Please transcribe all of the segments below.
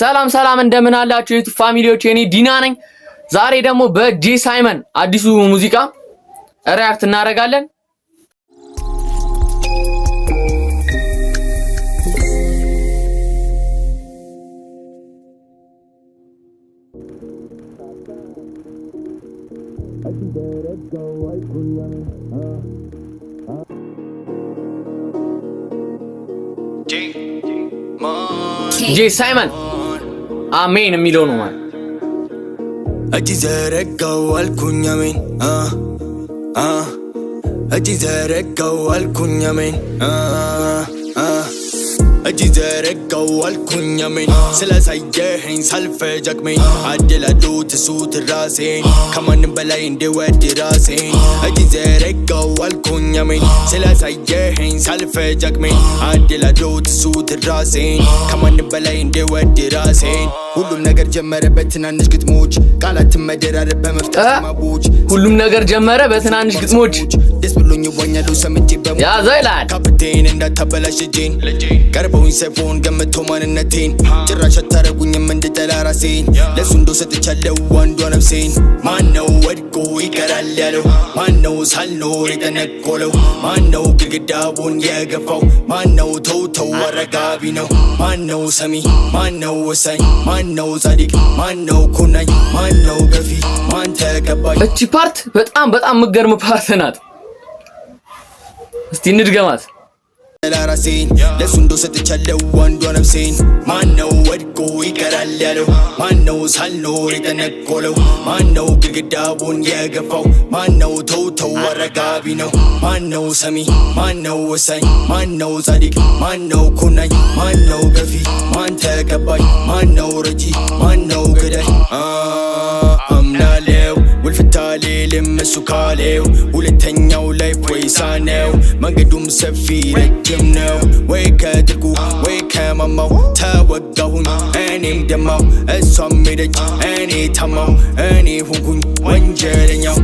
ሰላም እንደምን አላችሁ የዩቲዩብ ፋሚሊዎች? እኔ ዲና ነኝ። ዛሬ ደግሞ በጄ ሳይመን አዲሱ ሙዚቃ ሪአክት እናደርጋለን። ጄ ሳይመን አሜን የሚለው ነው ማለት እጅ ዘረጋው አልኩኝ አሜን እጅ ዘረጋው አልኩኝ አሜን እጅ ዘረጋው አልኩኝ አሜን ስላሳየኸኝ ሳልፈጅ አቅሜን አደላዶት እሱት ራሴን ከማንም በላይ እንድወድ ራሴን እጅ ዘረጋው አልኩኝ አሜን ስላሳየኸኝ ሳልፈጅ አቅሜን አደላዶት እሱት ራሴን ከማንም በላይ እንድወድ ራሴን ሁሉም ነገር ጀመረ በትናንሽ ግጥሞች ቃላትን መደራረብ በመፍጠር ማቦች ሁሉም ነገር ጀመረ በትናንሽ ግጥሞች ደስ ብሎኝ ወኛለው ሰምቼ በመ ያዘይላል ካፕቴን እንዳታበላሽ እጄን ቀርበውኝ ሰፎን ገመቶ ማንነቴን ጭራሽ አታረጉኝም እንድጠላ ራሴን ለሱ እንደው ሰጥቻለሁ አንዷ ነፍሴን ማነው ወድቆ ይቀራል ያለው ማነው ሳልኖር የተነቆለው ማነው ግድግዳውን የገፋው ማነው ተውተው አረጋቢ ነው ማነው ሰሚ ማነው ወሳኝ ማነው ጻድቅ ማነው ኩናኝ ማነው ገፊ ማን ተቀባይ እቺ ፓርት በጣም ምገርም ፓርት ናት። እስቲ እንድገማት ለራሴን ለሱ እንደው ሰጥቻለሁ አንዷ ነፍሴን ማነው ወድቆ ይቀራል ያለው ማነው ሳልኖር የተነቆለው ማነው ግድግዳውን የገፋው ማነው ተውተው አረጋቢ ነው ማነው ሰሚ ማነው ወሳኝ ማነው ጻድቅ ማነው ኩናኝ ማነው ገፊ ማን ተቀባይ ማነው ረጂ ማነው ገዳይ አምናለው ውልፍታሌ ለምሱ ካለው ሁለተኛው ላይ ፖይሳ ነው መንገዱም ሰፊ ረጅም ነው ወይ ከጥልቁ ወይ ከማማው ተወጋሁኝ እኔም ደማው እሷም ሄደች እኔ ታማው እኔ ሆንኩኝ ወንጀለኛው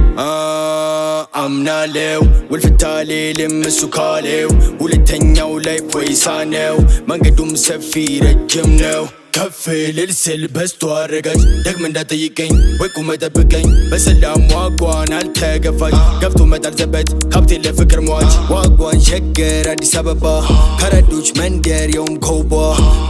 አምናለው ውልፍታሌ ለምሱ ካለው ሁለተኛው ላይ ፖይሳ ነው መንገዱም ሰፊ ረጅም ነው ከፍ ልል ስል በስቶ አረጋጅ ደግም እንዳጠይቀኝ ወይ ቁመ ጠብቀኝ በሰላም ዋጓን አልተገፋች ገብቶ መጣል ዘበት ካፕቴን ለፍቅር ሟች ዋጓን ሸገር አዲስ አበባ ከረዶች መንደር የውም ኮባ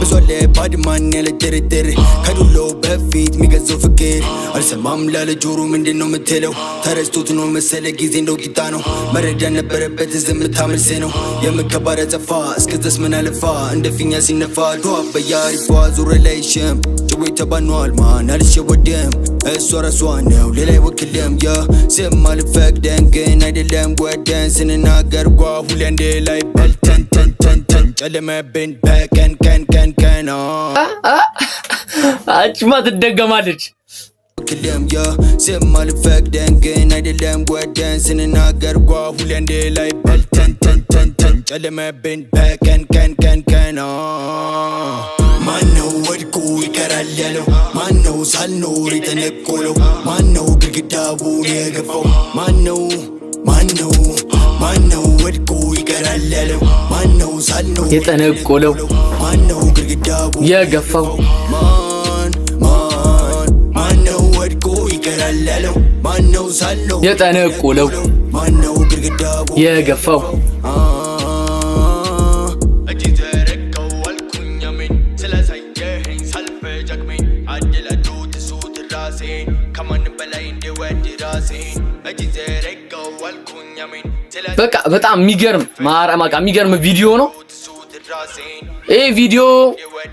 ብዙ አለ ባድማን ያለ ድርድር ከዱሎ በፊት ሚገዛው ፍቅር አልሰማም ላለ ጆሮ ምንድን ነው ምትለው ተረስቶት ነው መሰለ ጊዜ እንደው ቂጣ ነው መረዳ ነበረበት ዝምታ መልሴ ነው የምከባረ ጸፋ እስከዛስ ምን አለፋ እንደ ፊኛ ሲነፋ ዱአ በያሪፏ ዙረ ላይሽም ጭዌ ተባኗል ማን አልሸወደም እሷ ራሷ ነው ሌላ ይወክልም ስም አልፈቅደም ግን አይደለም ወደን ስንናገር ጓሁሌ እንዴ ላይ በልተን ተን ጨለመብን በቀን ቀን አጭማ ትደገማለች ወክልም ስም አልፈቅደም ግን አይደለም ወደን ስንናገር ጓሁሌ እንዴ ላይ በልተን ተን ጨለመብን በቀን ቀን ማነው ወድቆ ይቀራል ያለው ማነው ሳልኖር የተነቆለው ማነው ግድግዳውን የገፋው ማነው ወድቆ ይቀራል ያለው ማነው ሳልኖር የተነቆለው ማነው ግድግዳውን የገፋው ማነው ወድቆ ይቀራል ያለው ማነው ሳልኖር የተነቆለው ማነው ግድግዳውን የገፋው በቃ በጣም የሚገርም ቪዲዮ ነው። ይሄ ቪዲዮ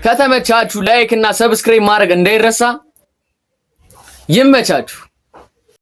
ከተመቻችሁ ላይክ እና ሰብስክራይብ ማድረግ እንዳይረሳ። ይመቻችሁ።